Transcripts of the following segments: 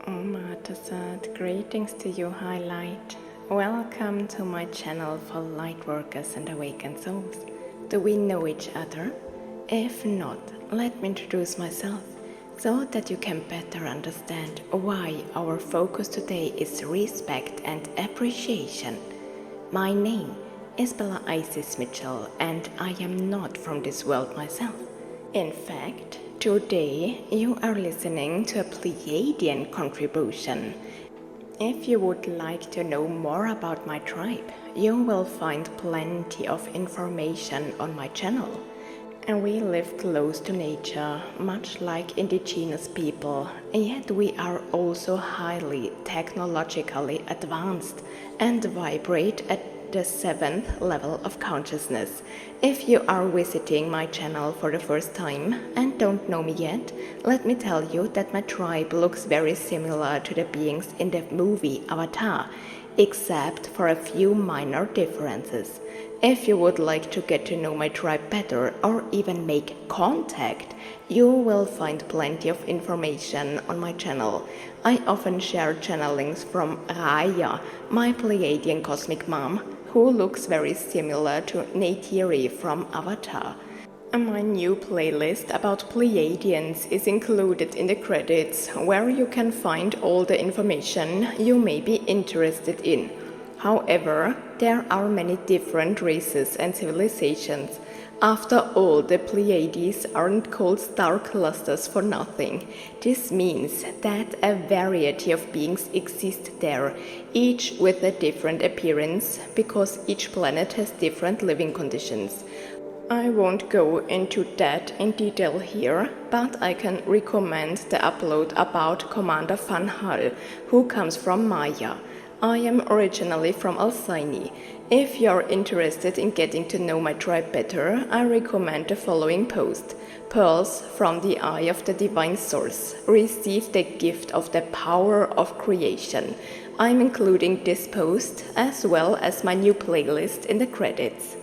Matasat, greetings to you, Highlight. Welcome to my channel for light workers and awakened souls. Do we know each other? If not, let me introduce myself so that you can better understand why our focus today is respect and appreciation. My name is Bella Isis Mitchell and I am not from this world myself. In fact, today you are listening to a Pleiadian contribution. If you would like to know more about my tribe, you will find plenty of information on my channel. And we live close to nature, much like indigenous people, yet we are also highly technologically advanced and vibrate at the 7th level of consciousness. If you are visiting my channel for the first time and don't know me yet, let me tell you that my tribe looks very similar to the beings in the movie Avatar, except for a few minor differences. If you would like to get to know my tribe better or even make contact, you will find plenty of information on my channel. I often share channelings from Raya, my Pleiadian cosmic mom, who looks very similar to Neytiri from Avatar. My new playlist about Pleiadians is included in the credits, where you can find all the information you may be interested in. However, there are many different races and civilizations. After all, the Pleiades aren't called star clusters for nothing. This means that a variety of beings exist there, each with a different appearance, because each planet has different living conditions. I won't go into that in detail here, but I can recommend the upload about Commander Van Hal, who comes from Maya. I am originally from Alcyone. If you're interested in getting to know my tribe better, I recommend the following post. Pearls from the Eye of the Divine Source. Receive the gift of the power of creation. I'm including this post as well as my new playlist in the credits.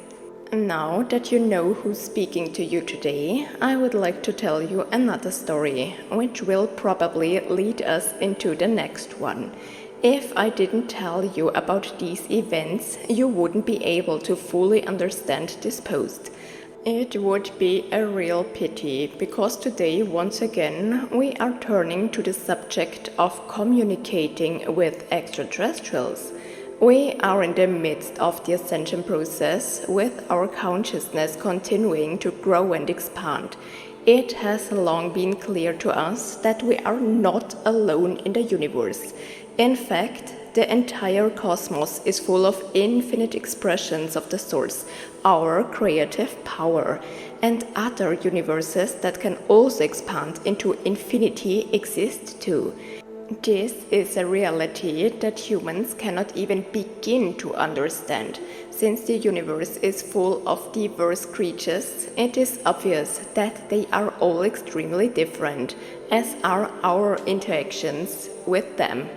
Now that you know who's speaking to you today, I would like to tell you another story, which will probably lead us into the next one. If I didn't tell you about these events, you wouldn't be able to fully understand this post. It would be a real pity, because today, once again, we are turning to the subject of communicating with extraterrestrials. We are in the midst of the ascension process, with our consciousness continuing to grow and expand. It has long been clear to us that we are not alone in the universe. In fact, the entire cosmos is full of infinite expressions of the Source, our creative power, and other universes that can also expand into infinity exist too. This is a reality that humans cannot even begin to understand. Since the universe is full of diverse creatures, it is obvious that they are all extremely different, as are our interactions with them.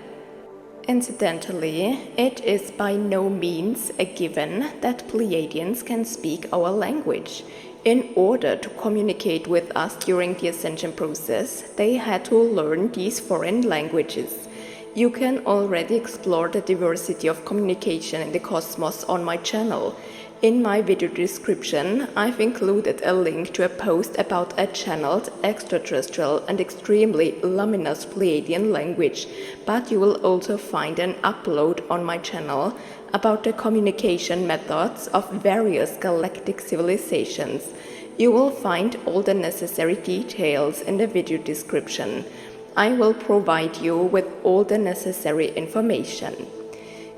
Incidentally, it is by no means a given that Pleiadians can speak our language. In order to communicate with us during the ascension process, they had to learn these foreign languages. You can already explore the diversity of communication in the cosmos on my channel. In my video description, I've included a link to a post about a channeled, extraterrestrial and extremely luminous Pleiadian language, but you will also find an upload on my channel about the communication methods of various galactic civilizations. You will find all the necessary details in the video description. I will provide you with all the necessary information.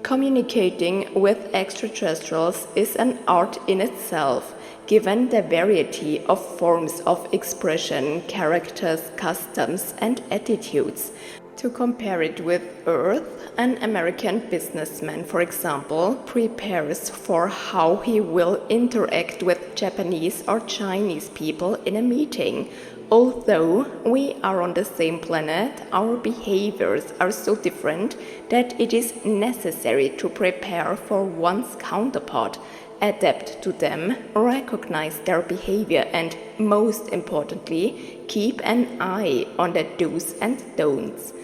Communicating with extraterrestrials is an art in itself, given the variety of forms of expression, characters, customs, and attitudes. To compare it with Earth, an American businessman, for example, prepares for how he will interact with Japanese or Chinese people in a meeting. Although we are on the same planet, our behaviors are so different that it is necessary to prepare for one's counterpart, adapt to them, recognize their behavior, and, most importantly, keep an eye on the do's and don'ts.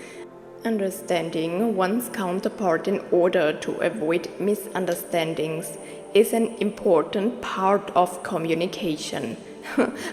Understanding one's counterpart in order to avoid misunderstandings is an important part of communication.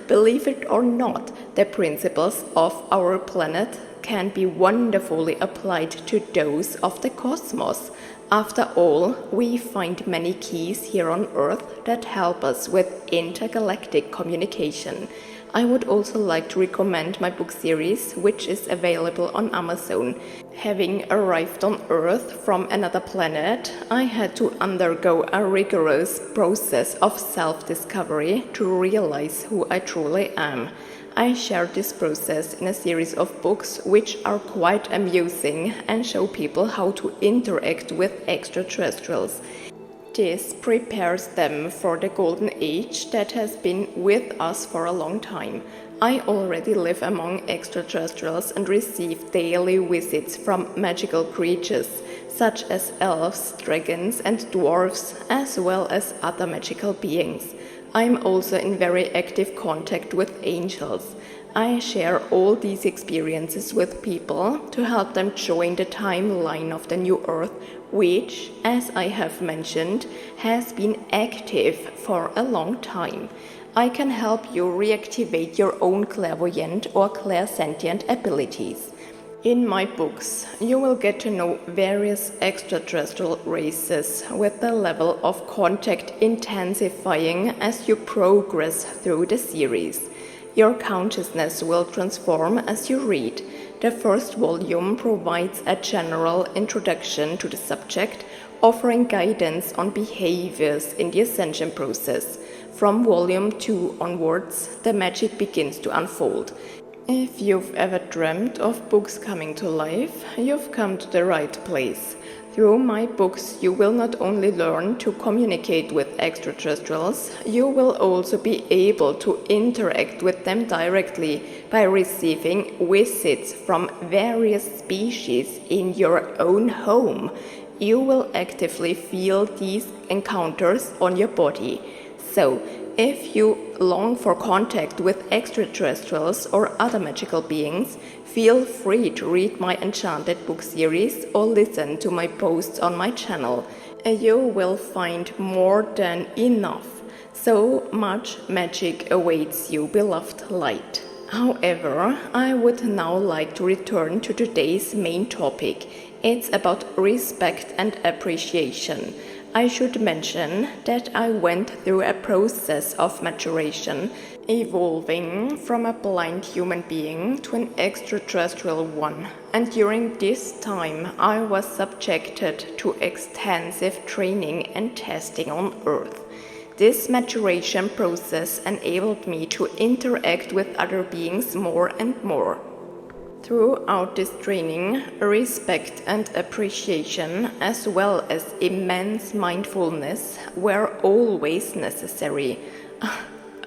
Believe it or not, the principles of our planet can be wonderfully applied to those of the cosmos. After all, we find many keys here on Earth that help us with intergalactic communication. I would also like to recommend my book series, which is available on Amazon. Having arrived on Earth from another planet, I had to undergo a rigorous process of self-discovery to realize who I truly am. I shared this process in a series of books which are quite amusing and show people how to interact with extraterrestrials. This prepares them for the golden age that has been with us for a long time. I already live among extraterrestrials and receive daily visits from magical creatures such as elves, dragons and dwarfs, as well as other magical beings. I am also in very active contact with angels. I share all these experiences with people to help them join the timeline of the new Earth, which, as I have mentioned, has been active for a long time. I can help you reactivate your own clairvoyant or clairsentient abilities. In my books, you will get to know various extraterrestrial races with the level of contact intensifying as you progress through the series. Your consciousness will transform as you read. The first volume provides a general introduction to the subject, offering guidance on behaviors in the ascension process. From volume 2 onwards, the magic begins to unfold. If you've ever dreamt of books coming to life, you've come to the right place. Through my books, you will not only learn to communicate with extraterrestrials, you will also be able to interact with them directly by receiving visits from various species in your own home. You will actively feel these encounters on your body. So, if you long for contact with extraterrestrials or other magical beings, feel free to read my enchanted book series or listen to my posts on my channel. You will find more than enough. So much magic awaits you, beloved light. However, I would now like to return to today's main topic. It's about respect and appreciation. I should mention that I went through a process of maturation, evolving from a blind human being to an extraterrestrial one, and during this time I was subjected to extensive training and testing on Earth. This maturation process enabled me to interact with other beings more and more. Throughout this training, respect and appreciation, as well as immense mindfulness, were always necessary.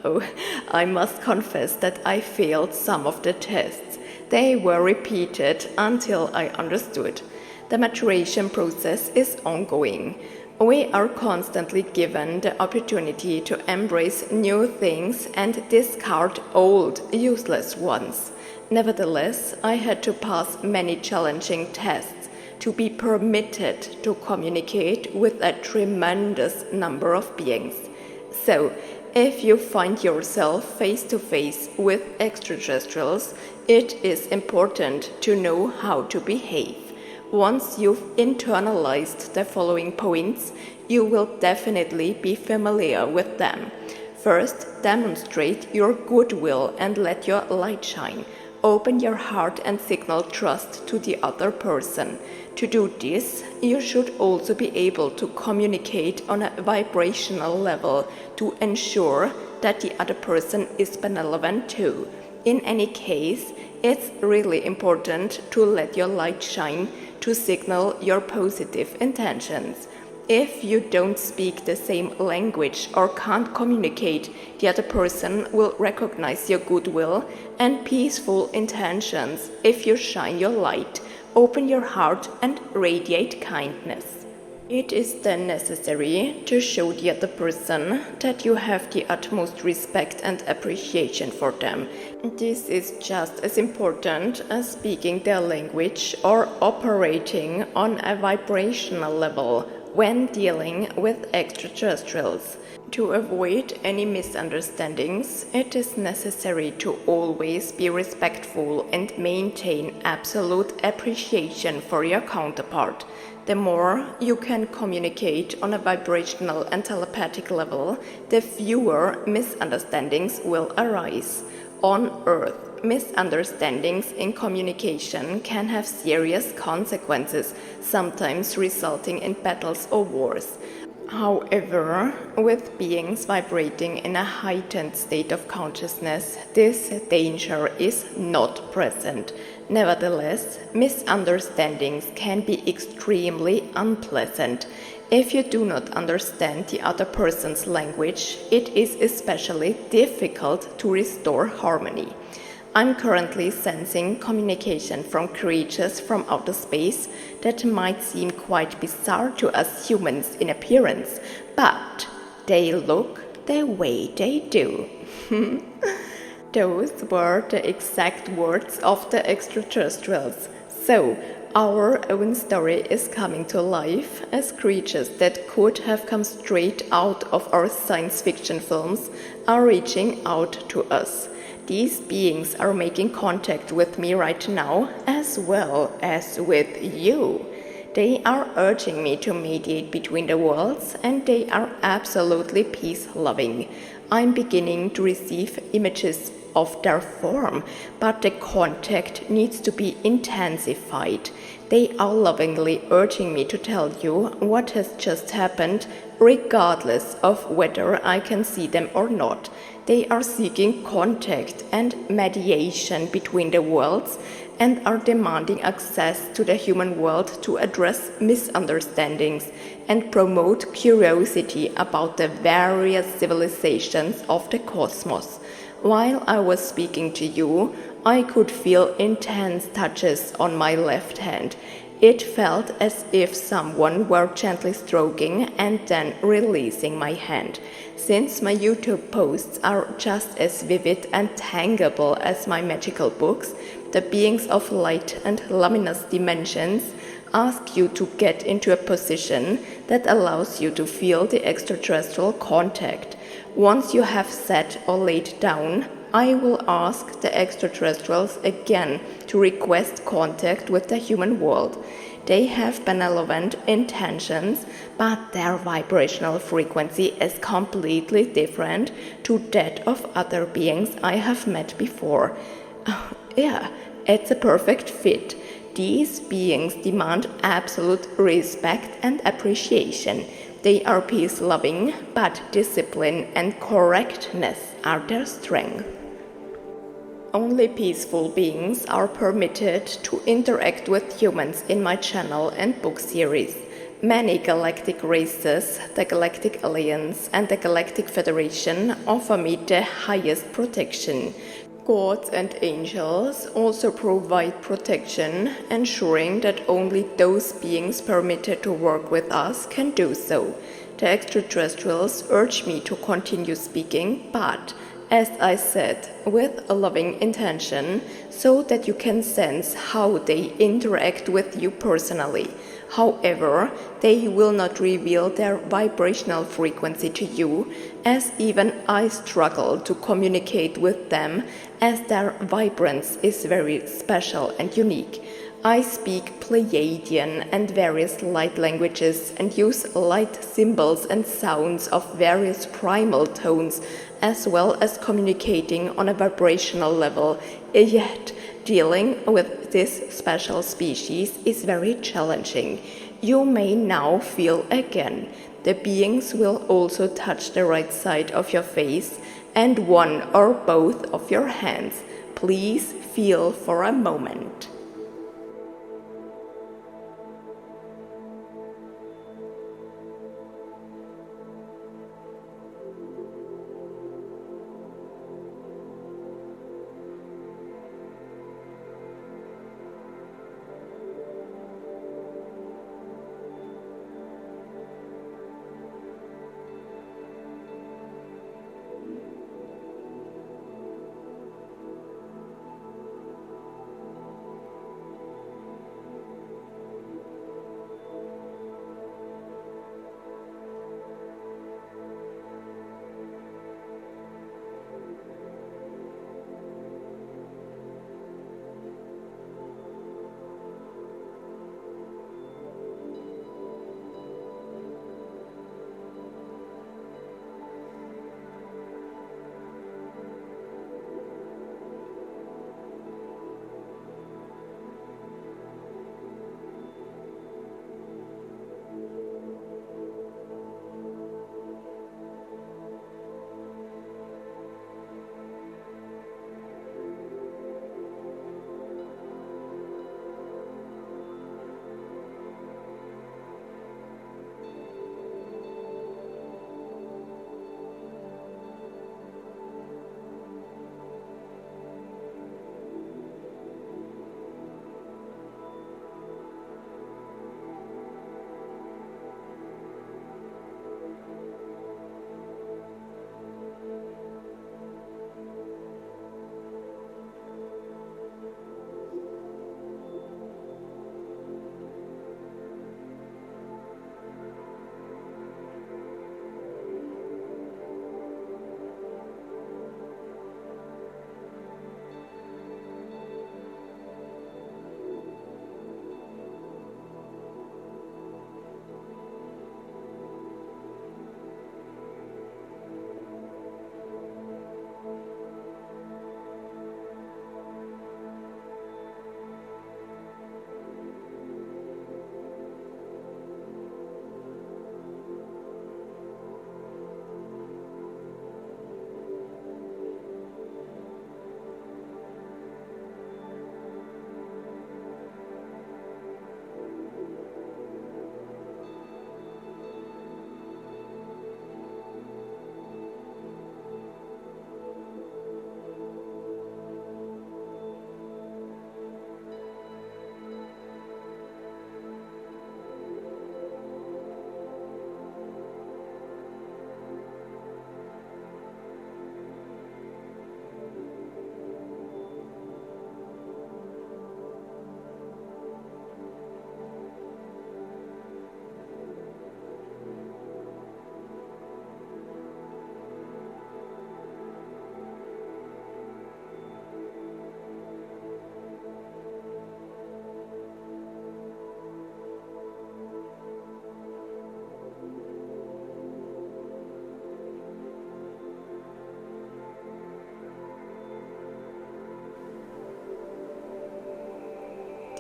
Oh, I must confess that I failed some of the tests. They were repeated until I understood. The maturation process is ongoing. We are constantly given the opportunity to embrace new things and discard old, useless ones. Nevertheless, I had to pass many challenging tests to be permitted to communicate with a tremendous number of beings. So, if you find yourself face to face with extraterrestrials, it is important to know how to behave. Once you've internalized the following points, you will definitely be familiar with them. First, demonstrate your goodwill and let your light shine. Open your heart and signal trust to the other person. To do this, you should also be able to communicate on a vibrational level to ensure that the other person is benevolent too. In any case, it's really important to let your light shine to signal your positive intentions. If you don't speak the same language or can't communicate, the other person will recognize your goodwill and peaceful intentions if you shine your light, open your heart and radiate kindness. It is then necessary to show the other person that you have the utmost respect and appreciation for them. This is just as important as speaking their language or operating on a vibrational level when dealing with extraterrestrials. To avoid any misunderstandings, it is necessary to always be respectful and maintain absolute appreciation for your counterpart. The more you can communicate on a vibrational and telepathic level, the fewer misunderstandings will arise. On Earth, misunderstandings in communication can have serious consequences, sometimes resulting in battles or wars. However, with beings vibrating in a heightened state of consciousness, this danger is not present. Nevertheless, misunderstandings can be extremely unpleasant. If you do not understand the other person's language, it is especially difficult to restore harmony. I'm currently sensing communication from creatures from outer space that might seem quite bizarre to us humans in appearance, but they look the way they do. Those were the exact words of the extraterrestrials. So, our own story is coming to life as creatures that could have come straight out of our science fiction films are reaching out to us. These beings are making contact with me right now, as well as with you. They are urging me to mediate between the worlds, and they are absolutely peace-loving. I'm beginning to receive images of their form, but the contact needs to be intensified. They are lovingly urging me to tell you what has just happened, regardless of whether I can see them or not. They are seeking contact and mediation between the worlds and are demanding access to the human world to address misunderstandings and promote curiosity about the various civilizations of the cosmos. While I was speaking to you, I could feel intense touches on my left hand. It felt as if someone were gently stroking and then releasing my hand. Since my YouTube posts are just as vivid and tangible as my magical books, the beings of light and luminous dimensions ask you to get into a position that allows you to feel the extraterrestrial contact. Once you have sat or laid down, I will ask the extraterrestrials again to request contact with the human world. They have benevolent intentions, but their vibrational frequency is completely different to that of other beings I have met before. Yeah, it's a perfect fit. These beings demand absolute respect and appreciation. They are peace-loving, but discipline and correctness are their strength. Only peaceful beings are permitted to interact with humans in my channel and book series. Many galactic races, the Galactic Alliance and the Galactic Federation offer me the highest protection. Gods and angels also provide protection, ensuring that only those beings permitted to work with us can do so. The extraterrestrials urge me to continue speaking, but as I said, with a loving intention, so that you can sense how they interact with you personally. However, they will not reveal their vibrational frequency to you, as even I struggle to communicate with them, as their vibrance is very special and unique. I speak Pleiadian and various light languages and use light symbols and sounds of various primal tones, as well as communicating on a vibrational level, yet dealing with this special species is very challenging. You may now feel again. The beings will also touch the right side of your face and one or both of your hands. Please feel for a moment.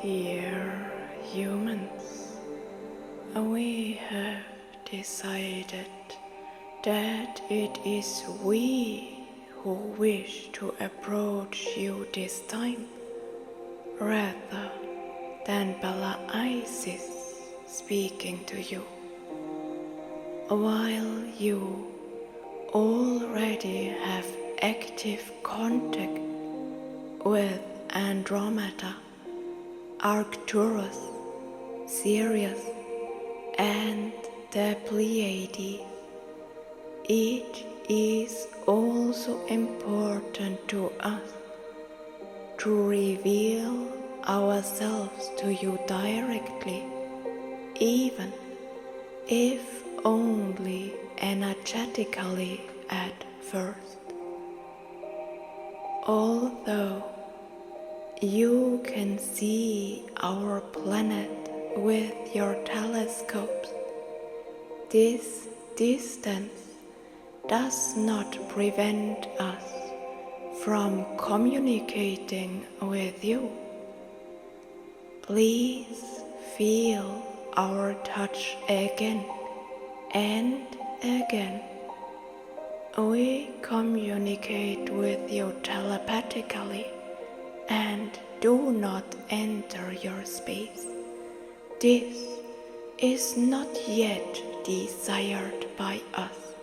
Dear humans, we have decided that it is we who wish to approach you this time, rather than Bella Isis speaking to you. While you already have active contact with Andromeda, Arcturus, Sirius, and the Pleiades, it is also important to us to reveal ourselves to you directly, even if only energetically at first. Although you can see our planet with your telescopes, this distance does not prevent us from communicating with you. Please feel our touch again and again. We communicate with you telepathically and do not enter your space. This is not yet desired by us.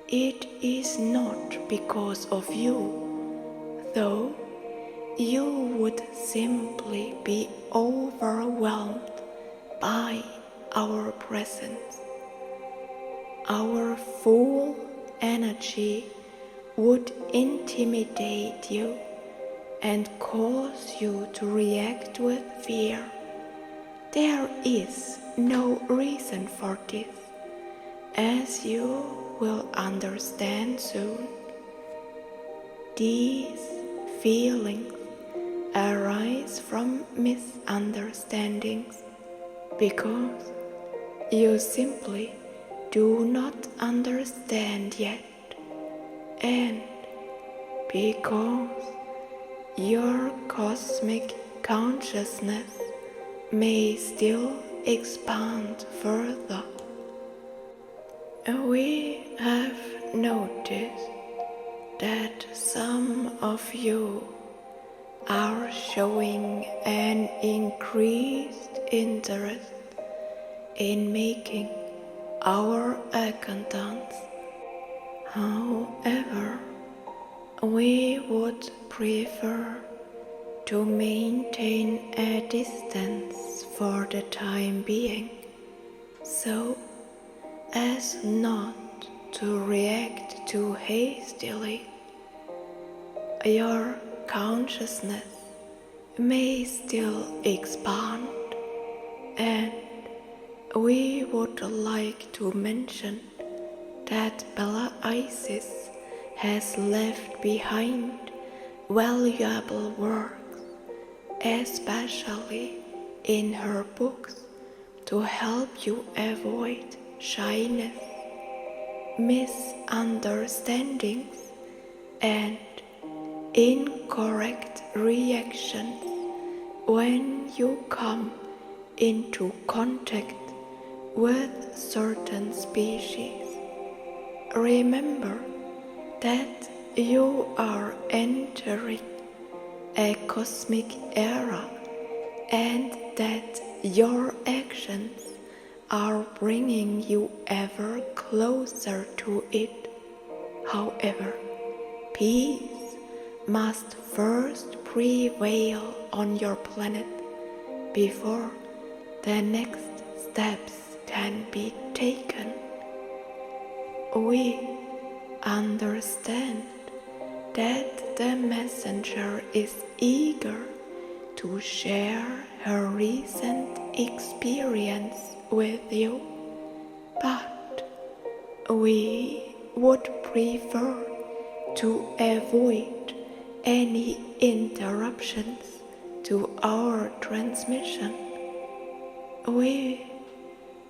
It is not because of you, though you would simply be overwhelmed by our presence. Our full energy would intimidate you and cause you to react with fear. There is no reason for this, as you will understand soon. These feelings arise from misunderstandings because you simply do not understand yet, and because your cosmic consciousness may still expand further. We have noticed that some of you are showing an increased interest in making our acquaintance. However, we would prefer to maintain a distance for the time being, so as not to react too hastily. Your consciousness may still expand, and we would like to mention that Bella Isis has left behind valuable works, especially in her books, to help you avoid shyness, misunderstandings, and incorrect reactions when you come into contact with certain species. Remember that you are entering a cosmic era and that your actions are bringing you ever closer to it. However, peace must first prevail on your planet before the next steps can be taken. We understand that the messenger is eager to share her recent experience with you, but we would prefer to avoid any interruptions to our transmission. We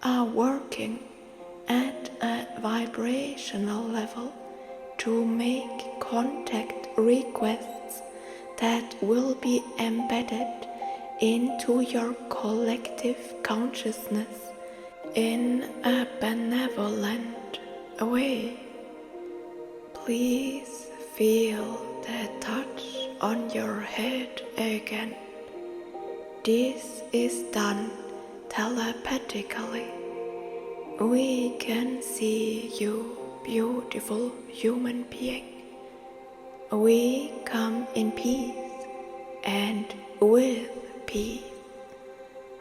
are working at a vibrational level to make contact requests that will be embedded into your collective consciousness in a benevolent way. Please feel the touch on your head again. This is done telepathically. We can see you, beautiful human being. We come in peace and with peace.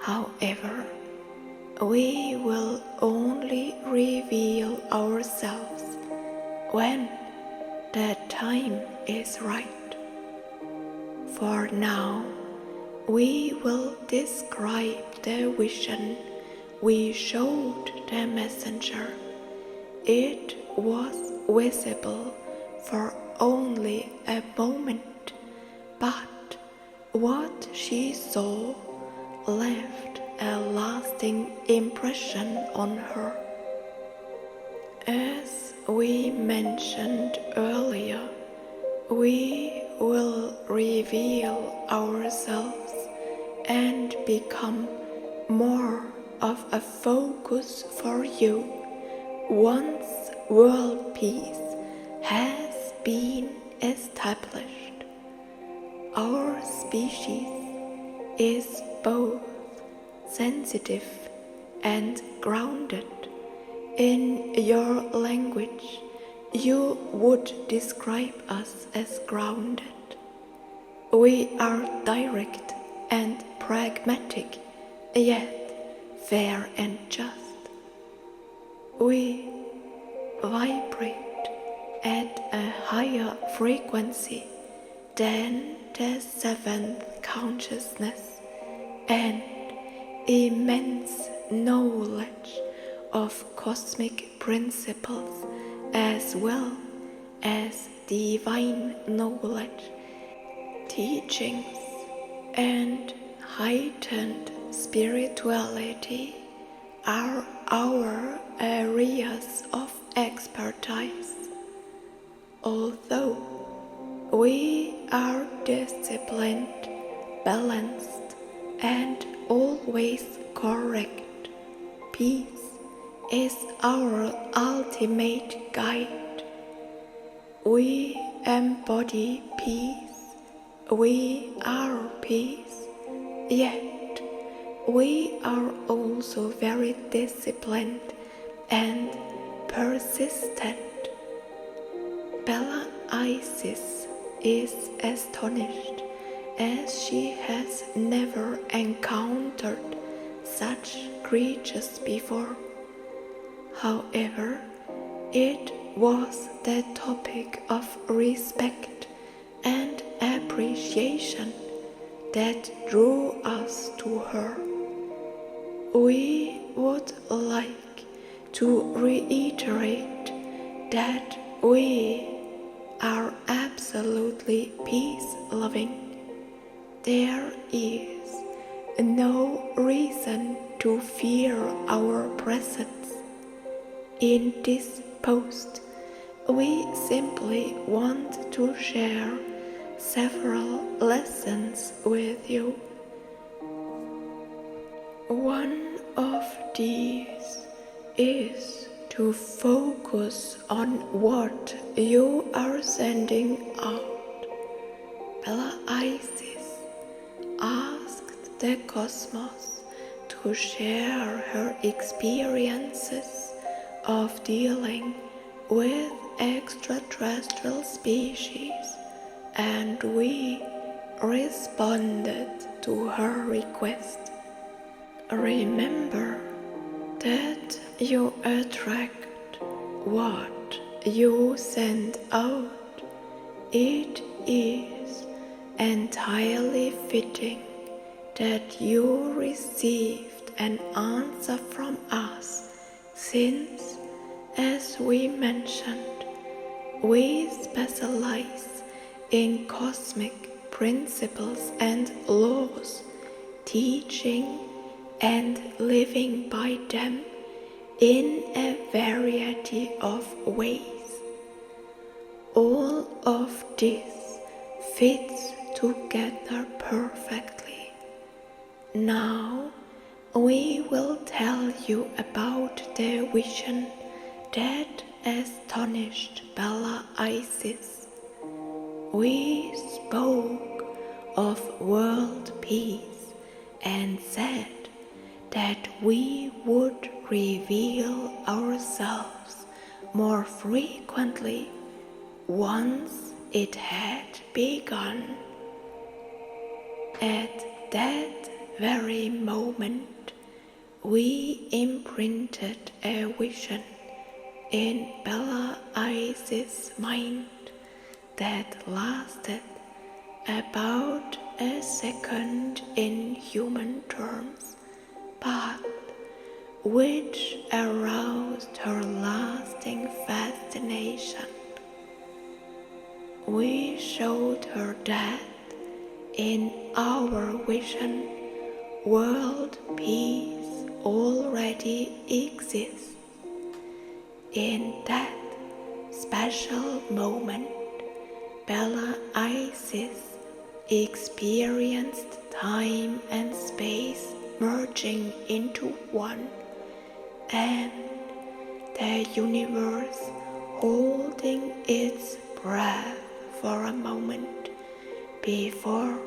However, we will only reveal ourselves when the time is right. For now, we will describe the vision we showed the messenger. It was visible for only a moment, but what she saw left a lasting impression on her. As we mentioned earlier, we will reveal ourselves and become more of a focus for you once world peace has been established. Our species is both sensitive and grounded. In your language, you would describe us as grounded. We are direct and pragmatic, yet fair and just. We vibrate at a higher frequency than the seventh consciousness, and immense knowledge of cosmic principles as well as divine knowledge, teachings, and heightened spirituality are our areas of expertise. Although we are disciplined, balanced, and always correct, peace is our ultimate guide. We embody peace, we are peace, yet we are also very disciplined and persistent. Bella Isis is astonished, as she has never encountered such creatures before. However, it was the topic of respect and appreciation that drew us to her. We would like to reiterate that we are absolutely peace-loving. There is no reason to fear our presence. In this post, we simply want to share several lessons with you. One of these is to focus on what you are sending out. Bella Isis asked the cosmos to share her experiences of dealing with extraterrestrial species, and we responded to her request. Remember that you attract what you send out. It is entirely fitting that you received an answer from us, since, as we mentioned, we specialize in cosmic principles and laws, teaching and living by them in a variety of ways. All of this fits together perfectly. Now we will tell you about the vision that astonished Bella Isis. We spoke of world peace and said that we would reveal ourselves more frequently once it had begun. At that very moment, we imprinted a vision in Bella Isis' mind that lasted about a second in human terms, but which aroused her lasting fascination. We showed her that in our vision, world peace already exists. In that special moment, Bella Isis experienced time and space merging into one, and the universe holding its breath for a moment before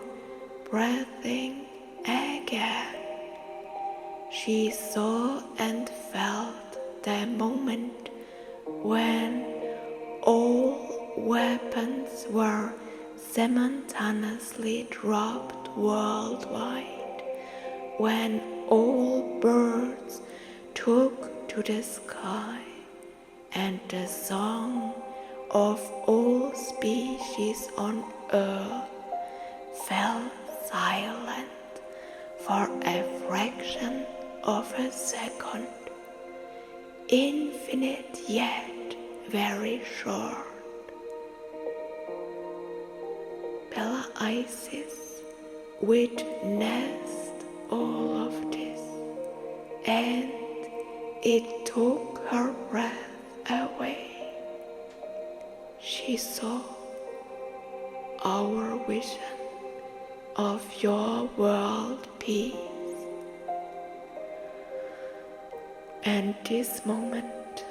breathing again. She saw and felt the moment when all weapons were simultaneously dropped worldwide, when all birds took to the sky, and the song of all species on earth fell silent for a fraction of a second, infinite yet very short. Bella Isis witnessed all of this, and it took her breath away. She saw our vision of your world peace, and this moment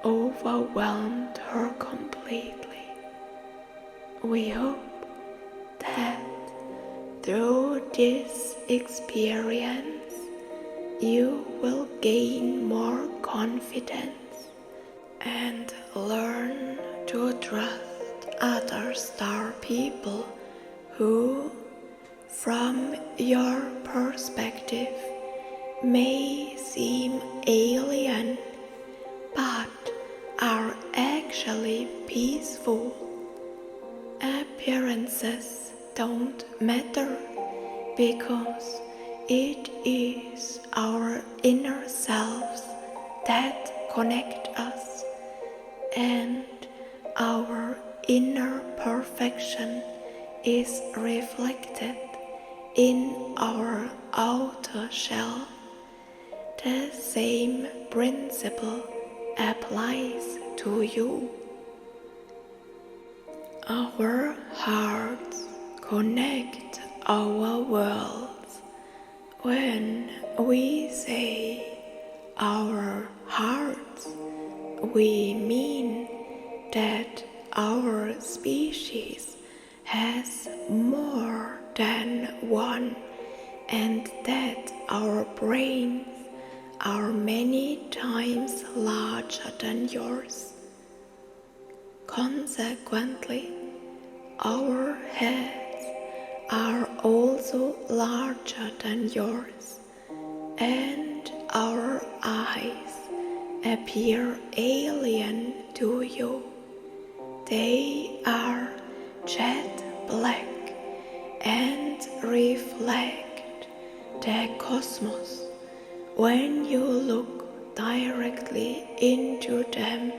overwhelmed her completely. We hope that through this experience you will gain more confidence and learn to trust other star people who, from your perspective, may seem alien but are actually peaceful. Appearances don't matter because it is our inner selves that connect us, and our inner perfection is reflected in our outer shell. The same principle applies to you. Our hearts connect our worlds. When we say our hearts, we mean that our species has more than one, and that our brains are many times larger than yours. Consequently, our heads are also larger than yours, and our eyes appear alien to you. They are jet black and reflect the cosmos when you look directly into them.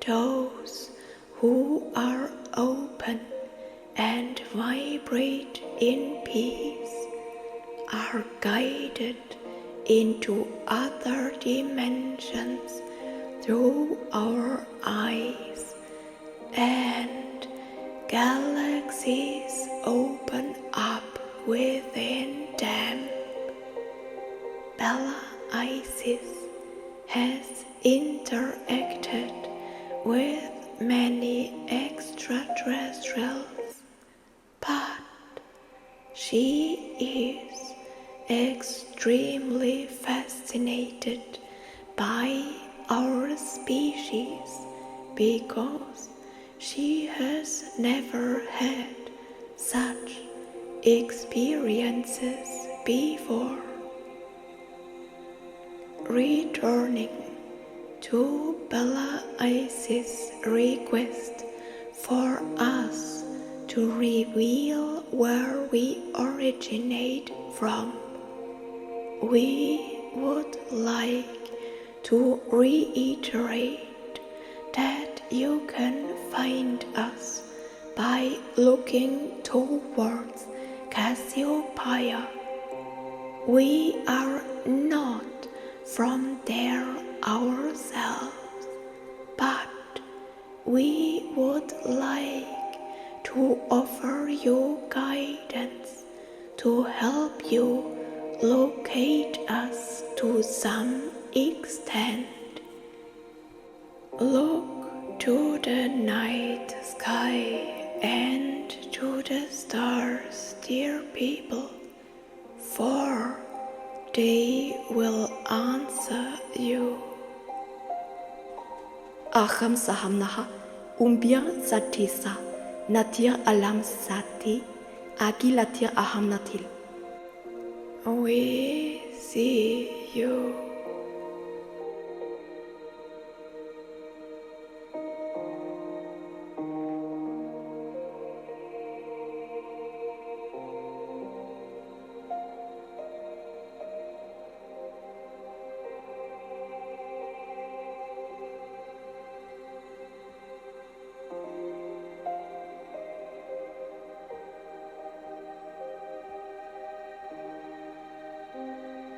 Those who are open and vibrate in peace are guided into other dimensions through our eyes, and galaxies open up within them. Bella Isis has interacted with many extraterrestrials, but she is extremely fascinated by our species because she has never had such experiences before. Returning to Bella Isis' request for us to reveal where we originate from, we would like to reiterate that you can find us by looking towards Cassiopeia. We are not from there ourselves, but we would like to offer you guidance to help you locate us to some extent. Look to the night sky and to the stars, dear people, for they will answer you. Aham sahamnaha umbia satisa natia alam sati agilatia aham natil. We see you.